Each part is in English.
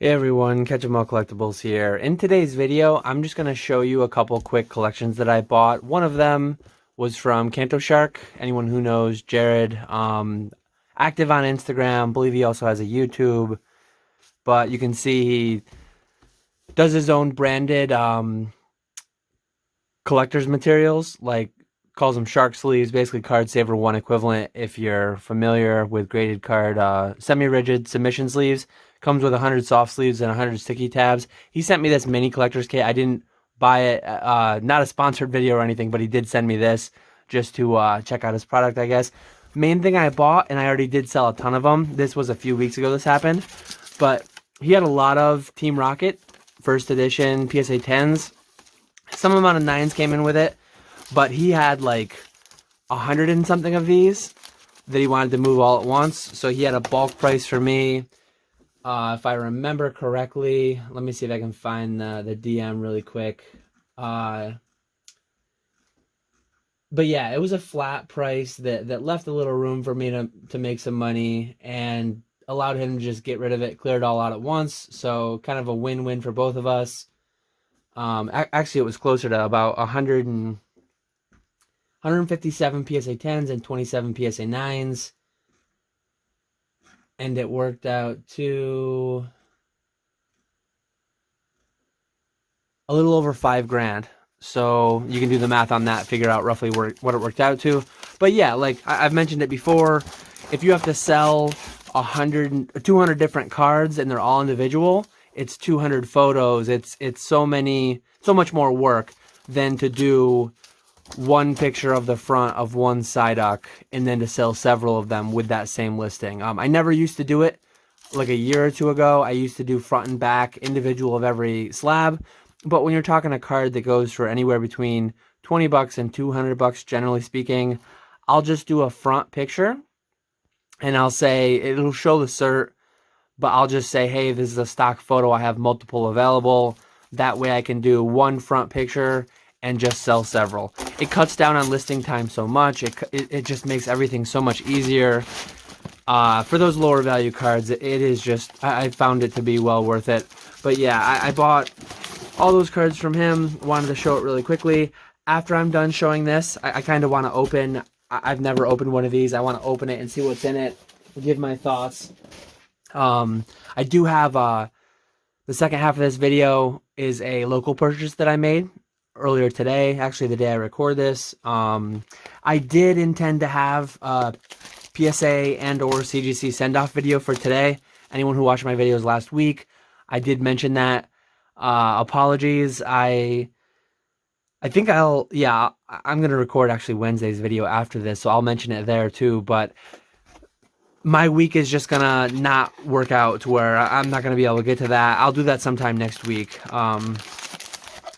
Hey everyone, KantoShark Collectibles here. In today's video, I'm just going to show you a couple quick collections that I bought. One of them was from KantoShark. Anyone who knows Jared, active on Instagram. Believe he also has a YouTube. But you can see he does his own branded collector's materials, like calls them shark sleeves, basically card saver one equivalent. If you're familiar with graded card semi-rigid submission sleeves, comes with 100 soft sleeves and 100 sticky tabs. He sent me this mini collector's kit. I didn't buy it, not a sponsored video or anything, but he did send me this just to check out his product, I guess. Main thing I bought, and I already did sell a ton of them. This was a few weeks ago this happened, but he had a lot of Team Rocket first edition PSA 10s. Some amount of 9s came in with it, but he had like 100 and something of these that he wanted to move all at once. So he had a bulk price for me. If I remember correctly, let me see if I can find the DM really quick. But yeah, it was a flat price that left a little room for me to make some money and allowed him to just get rid of it, clear it all out at once. So kind of a win-win for both of us. Actually, it was closer to about 157 PSA 10s and 27 PSA 9s. And it worked out to a little over $5,000. So you can do the math on that, figure out roughly what it worked out to. But yeah, like I've mentioned it before, if you have to sell 200 different cards and they're all individual, it's 200 photos. It's so much more work than to do one picture of the front of one Psyduck and then to sell several of them with that same listing. I never used to do it. Like a year or two ago, I used to do front and back individual of every slab. But when you're talking a card that goes for anywhere between $20 and $200, generally speaking, I'll just do a front picture and I'll say it'll show the cert, but I'll just say, hey, this is a stock photo. I have multiple available. That way I can do one front picture and just sell several. It cuts down on listing time so much. It just makes everything so much easier. For those lower value cards, it is just, I found it to be well worth it. But yeah, I bought all those cards from him. Wanted to show it really quickly. After I'm done showing this, I kind of want to open, I've never opened one of these. I want to open it and see what's in it, give my thoughts. I do have, the second half of this video is a local purchase that I made earlier today, actually the day I record this. I did intend to have a PSA and or CGC send-off video for today. Anyone who watched my videos last week, I did mention that. Apologies. I think I'm going to record actually Wednesday's video after this, so I'll mention it there too, but my week is just going to not work out to where I'm not going to be able to get to that. I'll do that sometime next week.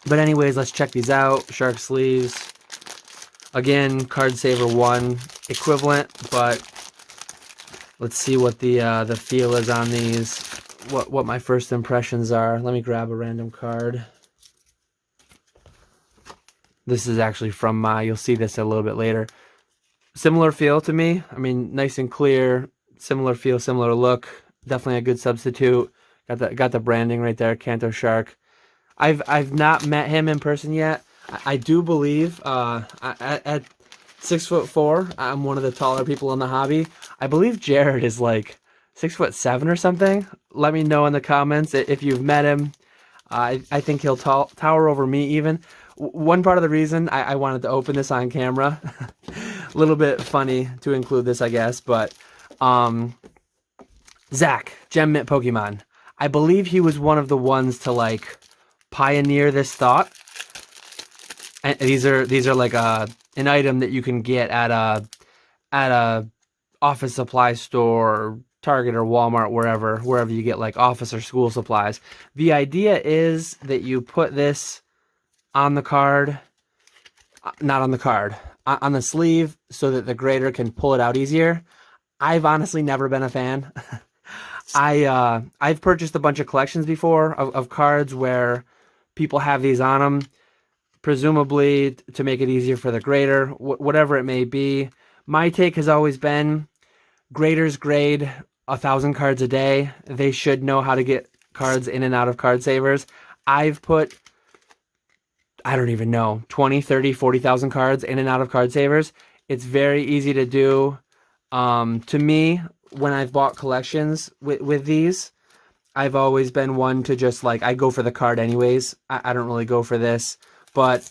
But anyways, let's check these out. Shark sleeves. Again, card saver 1 equivalent, but let's see what the feel is on these. What my first impressions are. Let me grab a random card. This is actually from you'll see this a little bit later. Similar feel to me. I mean, nice and clear. Similar feel, similar look. Definitely a good substitute. Got the branding right there, KantoShark. I've not met him in person yet. I do believe at 6'4", I'm one of the taller people in the hobby. I believe Jared is like 6'7" or something. Let me know in the comments if you've met him. I think he'll tower over me even. One part of the reason I wanted to open this on camera, a little bit funny to include this, I guess, but Zach, Gem Mint Pokemon. I believe he was one of the ones to like pioneer this thought. And these are like an item that you can get at a office supply store, or Target or Walmart, wherever you get like office or school supplies. The idea is that you put this on the card, not on the card, on the sleeve, so that the grader can pull it out easier. I've honestly never been a fan. I've purchased a bunch of collections before of cards where people have these on them, presumably to make it easier for the grader, whatever it may be. My take has always been graders grade 1,000 cards a day. They should know how to get cards in and out of card savers. I've put, I don't even know, 20, 30, 40,000 cards in and out of card savers. It's very easy to do. To me, when I've bought collections with these, I've always been one to just like, I go for the card anyways. I don't really go for this. But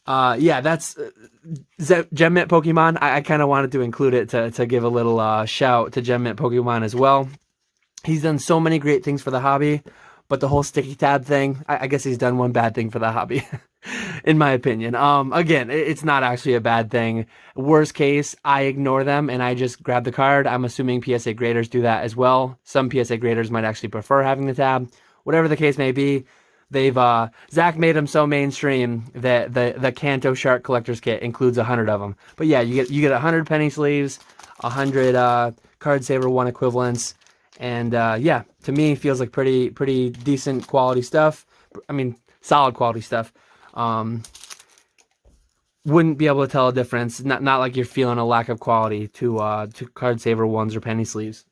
yeah, that's Gem Mint Pokemon. I kind of wanted to include it to give a little shout to Gem Mint Pokemon as well. He's done so many great things for the hobby, but the whole sticky tab thing, I guess he's done one bad thing for the hobby, in my opinion. Again, it's not actually a bad thing. Worst case, I ignore them and I just grab the card. I'm assuming PSA graders do that as well. Some PSA graders might actually prefer having the tab. Whatever the case may be, they've Zach made them so mainstream that the KantoShark Collectors kit includes 100 of them. But yeah, you get 100 penny sleeves, 100 card saver 1 equivalents. And yeah, to me, feels like pretty decent quality stuff. I mean, solid quality stuff. Wouldn't be able to tell a difference. Not like you're feeling a lack of quality to card saver ones or penny sleeves.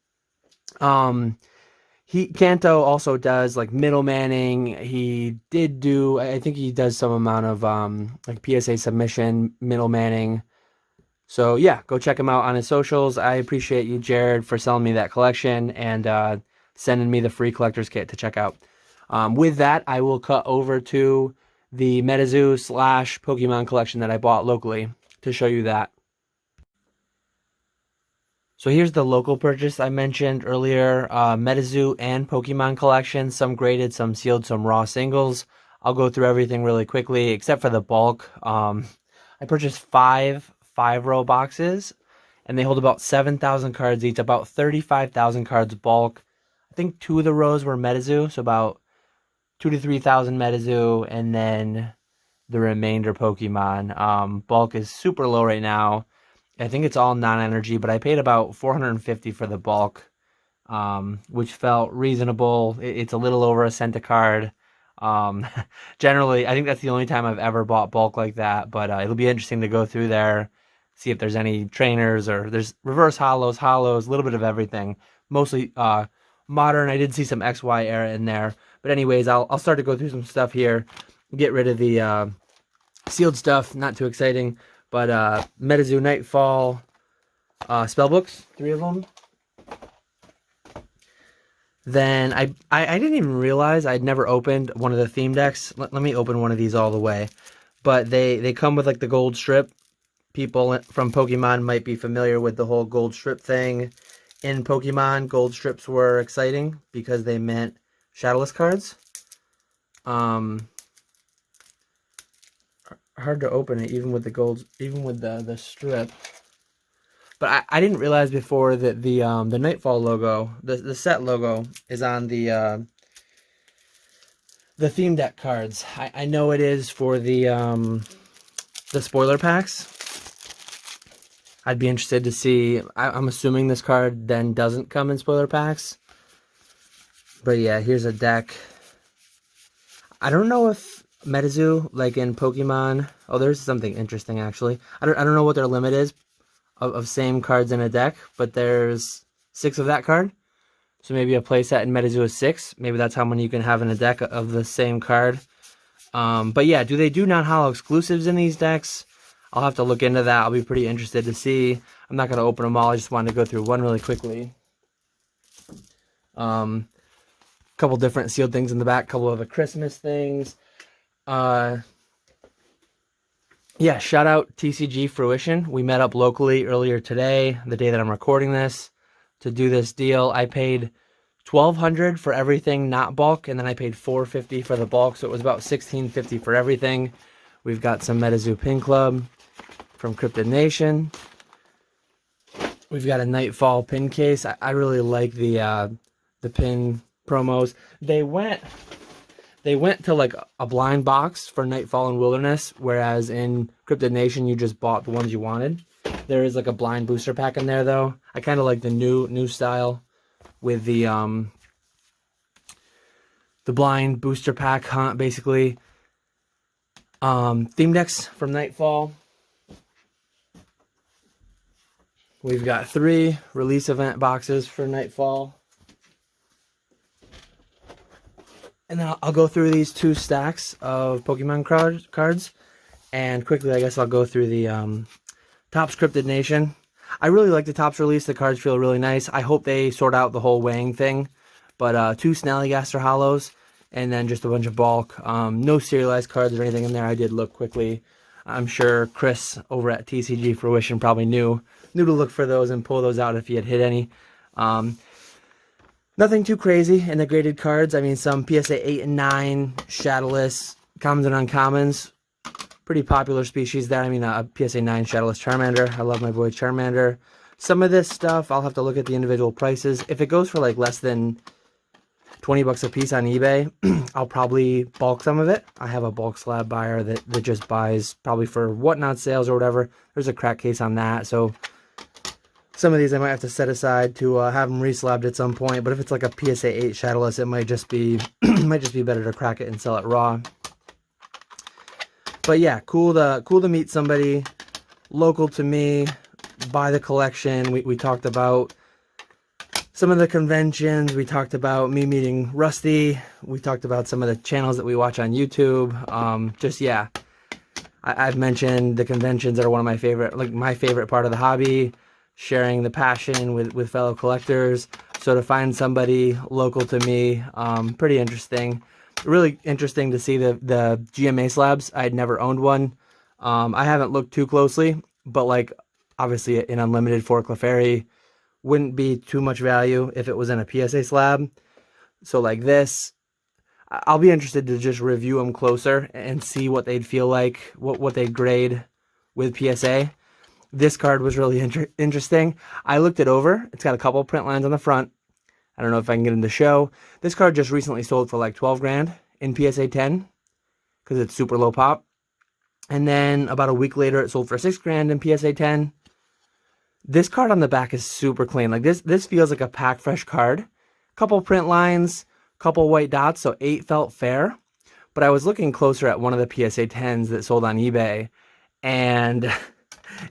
Kanto also does like middlemanning. He did do, I think he does some amount of like PSA submission middlemanning. So yeah, go check him out on his socials. I appreciate you, Jared, for selling me that collection and sending me the free collector's kit to check out. With that, I will cut over to the MetaZoo / Pokemon collection that I bought locally to show you that. So here's the local purchase I mentioned earlier. MetaZoo and Pokemon collection, some graded, some sealed, some raw singles. I'll go through everything really quickly, except for the bulk. I purchased 5-row boxes, and they hold about 7,000 cards each, about 35,000 cards bulk. I think 2 of the rows were MetaZoo, so about 2,000 to 3,000 MetaZoo, and then the remainder Pokemon. Bulk is super low right now. I think it's all non-energy, but I paid about $450 for the bulk, which felt reasonable. It's a little over a cent a card. Generally, I think that's the only time I've ever bought bulk like that, but it'll be interesting to go through there, see if there's any trainers or there's reverse holos, a little bit of everything. Mostly modern. I did see some XY era in there. But anyways, I'll start to go through some stuff here. Get rid of the sealed stuff, not too exciting. But MetaZoo Nightfall spellbooks, 3 of them. Then I didn't even realize I'd never opened one of the theme decks. Let me open one of these all the way. But they come with like the gold strip. People from Pokemon might be familiar with the whole gold strip thing. In Pokemon, gold strips were exciting because they meant shadowless cards. Hard to open it even with the gold, even with the strip. But I didn't realize before that the Nightfall logo, the set logo, is on the theme deck cards. I know it is for the spoiler packs. I'd be interested to see. I'm assuming this card then doesn't come in spoiler packs. But yeah, here's a deck. I don't know if MetaZoo, like in Pokemon. Oh, there's something interesting actually. I don't know what their limit is of same cards in a deck, but there's 6 of that card. So maybe a playset in MetaZoo is 6. Maybe that's how many you can have in a deck of the same card. But yeah, do they do non-holo exclusives in these decks? I'll have to look into that. I'll be pretty interested to see. I'm not going to open them all. I just wanted to go through one really quickly. Couple different sealed things in the back. Couple of the Christmas things. Yeah, shout out TCG Fruition. We met up locally earlier today, the day that I'm recording this, to do this deal. I paid $1,200 for everything not bulk, and then I paid $450 for the bulk, so it was about $1,650 for everything. We've got some MetaZoo Pin Club from Cryptid Nation. We've got a Nightfall pin case. I really like the pin promos. They went to like a blind box for Nightfall and Wilderness, whereas in Cryptid Nation you just bought the ones you wanted. There is like a blind booster pack in there though. I kind of like the new style with the blind booster pack hunt basically. Theme decks from Nightfall. We've got 3 release event boxes for Nightfall. And then I'll go through these 2 stacks of Pokemon cards. And quickly, I guess I'll go through the Topps Cryptid Nation. I really like the Topps release. The cards feel really nice. I hope they sort out the whole weighing thing. But 2 Snallygaster Holos, and then just a bunch of bulk. No serialized cards or anything in there. I did look quickly. I'm sure Chris over at TCG Fruition probably knew to look for those and pull those out if he had hit any. Nothing too crazy in the graded cards. I mean, some PSA 8 and 9, Shadowless, commons and uncommons. Pretty popular species there. I mean, a PSA 9 Shadowless Charmander. I love my boy Charmander. Some of this stuff, I'll have to look at the individual prices. If it goes for like less than 20 bucks a piece on eBay, I'll probably bulk some of it. I have a bulk slab buyer that just buys probably for whatnot sales or whatever. There's a crack case on that. So some of these I might have to set aside to have them reslabbed at some point. But if it's like a PSA 8 Shadowless, it might just be better to crack it and sell it raw. But yeah, cool to meet somebody local to me, buy the collection. We talked about some of the conventions. We talked about me meeting Rusty. We talked about some of the channels that we watch on YouTube. Yeah, I've mentioned the conventions are one of my favorite part of the hobby, sharing the passion with fellow collectors. So to find somebody local to me, pretty interesting. Really interesting to see the GMA slabs. I had never owned one. I haven't looked too closely, but like obviously an unlimited for Clefairy wouldn't be too much value if it was in a PSA slab. So like this, I'll be interested to just review them closer and see what they'd feel like, what they'd grade with PSA. This card was really interesting. I looked it over. It's got a couple print lines on the front. I don't know if I can get in the show. This card just recently sold for like 12 grand in PSA 10 because it's super low pop. And then about a week later, it sold for 6 grand in PSA 10. This card on the back is super clean. Like this feels like a pack fresh card. Couple print lines, couple white dots, so 8 felt fair. But I was looking closer at one of the PSA 10s that sold on eBay, and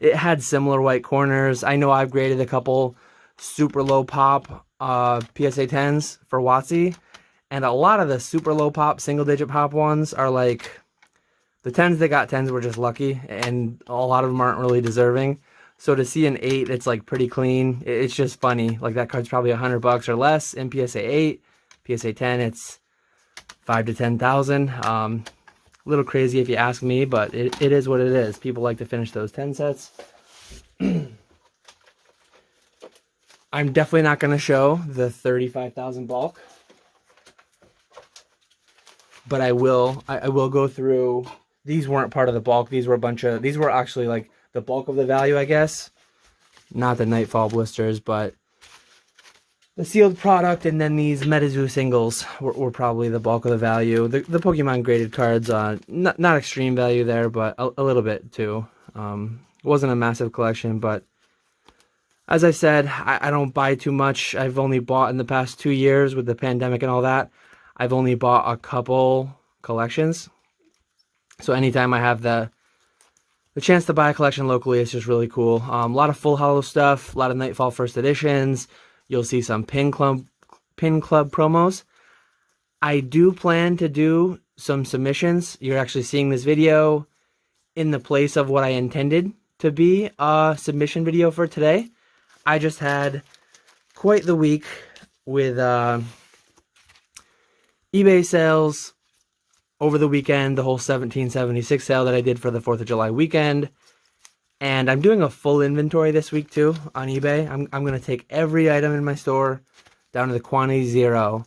it had similar white corners. I know I've graded a couple super low pop PSA 10s for WotC, and a lot of the super low pop single digit pop ones are like the 10s that got 10s were just lucky, and a lot of them aren't really deserving. So to see an 8 that's like pretty clean, it's just funny. Like that card's probably $100 or less in PSA 8. PSA 10, it's 5 to 10,000. A little crazy if you ask me, but it is what it is. People like to finish those 10 sets. I'm definitely not going to show the 35,000 bulk, but I will go through. These weren't part of the bulk. These were actually like the bulk of the value, I guess. Not the Nightfall blisters, but the sealed product, and then these MetaZoo singles were probably the bulk of the value. The Pokemon graded cards, not extreme value there, but a little bit too. It wasn't a massive collection, but as I said, I don't buy too much. I've only bought in the past 2 years with the pandemic and all that. I've only bought a couple collections. So anytime I have the chance to buy a collection locally, it's just really cool. A lot of Full Holo stuff, a lot of Nightfall first editions. You'll see some Pin Club promos. I do plan to do some submissions. You're actually seeing this video in the place of what I intended to be a submission video for today. I just had quite the week with eBay sales over the weekend, the whole 1776 sale that I did for the 4th of July weekend. And I'm doing a full inventory this week too on eBay. I'm going to take every item in my store down to the quantity 0.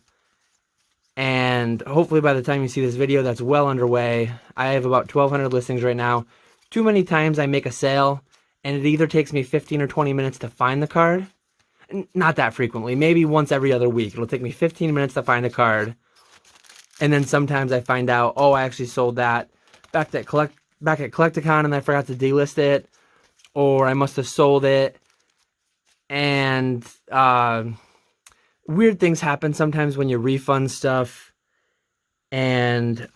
And hopefully by the time you see this video, that's well underway. I have about 1,200 listings right now. Too many times I make a sale, and it either takes me 15 or 20 minutes to find the card. Not that frequently, maybe once every other week. It'll take me 15 minutes to find a card. And then sometimes I find out, oh, I actually sold that back at Collecticon and I forgot to delist it. Or I must have sold it. And weird things happen sometimes when you refund stuff. And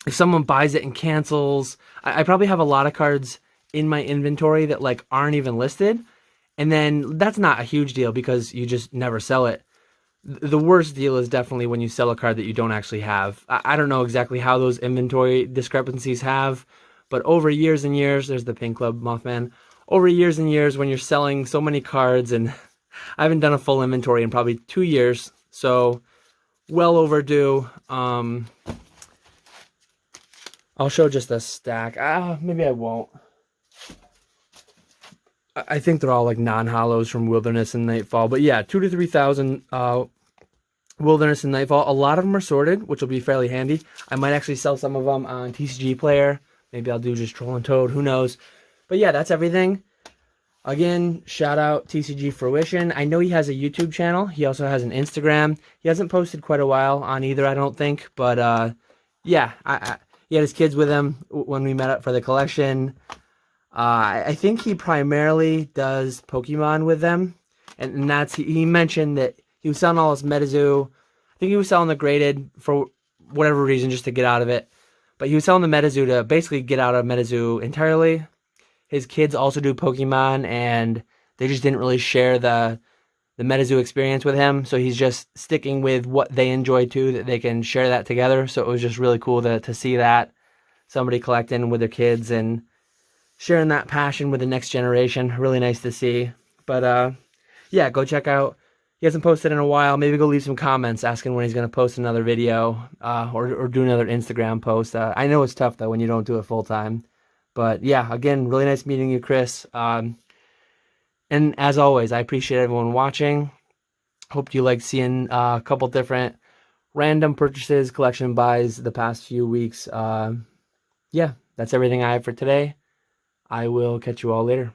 if someone buys it and cancels, I probably have a lot of cards in my inventory that like aren't even listed. And then that's not a huge deal because you just never sell it. The worst deal is definitely when you sell a card that you don't actually have. I don't know exactly how those inventory discrepancies have, but over years and years, there's the Pink Club Mothman. Over years and years, when you're selling so many cards, and I haven't done a full inventory in probably 2 years, so well overdue. I'll show just a stack. Maybe I won't. I think they're all like non-holos from Wilderness and Nightfall, but yeah, 2,000 to 3,000 Wilderness and Nightfall. A lot of them are sorted, which will be fairly handy. I might actually sell some of them on TCG Player. Maybe I'll do just Troll and Toad. Who knows? But yeah, that's everything. Again, shout out TCG Fruition. I know he has a YouTube channel. He also has an Instagram. He hasn't posted quite a while on either, I don't think. But yeah, he had his kids with him when we met up for the collection. I think he primarily does Pokemon with them. And that's, he mentioned that he was selling all his MetaZoo. I think he was selling the graded for whatever reason, just to get out of it. But he was selling the MetaZoo to basically get out of MetaZoo entirely. His kids also do Pokemon, and they just didn't really share the MetaZoo experience with him. So he's just sticking with what they enjoy too, that they can share that together. So it was just really cool to see that. Somebody collecting with their kids and sharing that passion with the next generation. Really nice to see. But yeah, go check out. He hasn't posted in a while. Maybe go leave some comments asking when he's going to post another video or do another Instagram post. I know it's tough, though, when you don't do it full time. But yeah, again, really nice meeting you, Chris. And as always, I appreciate everyone watching. Hope you like seeing a couple different random purchases, collection buys the past few weeks. Yeah, that's everything I have for today. I will catch you all later.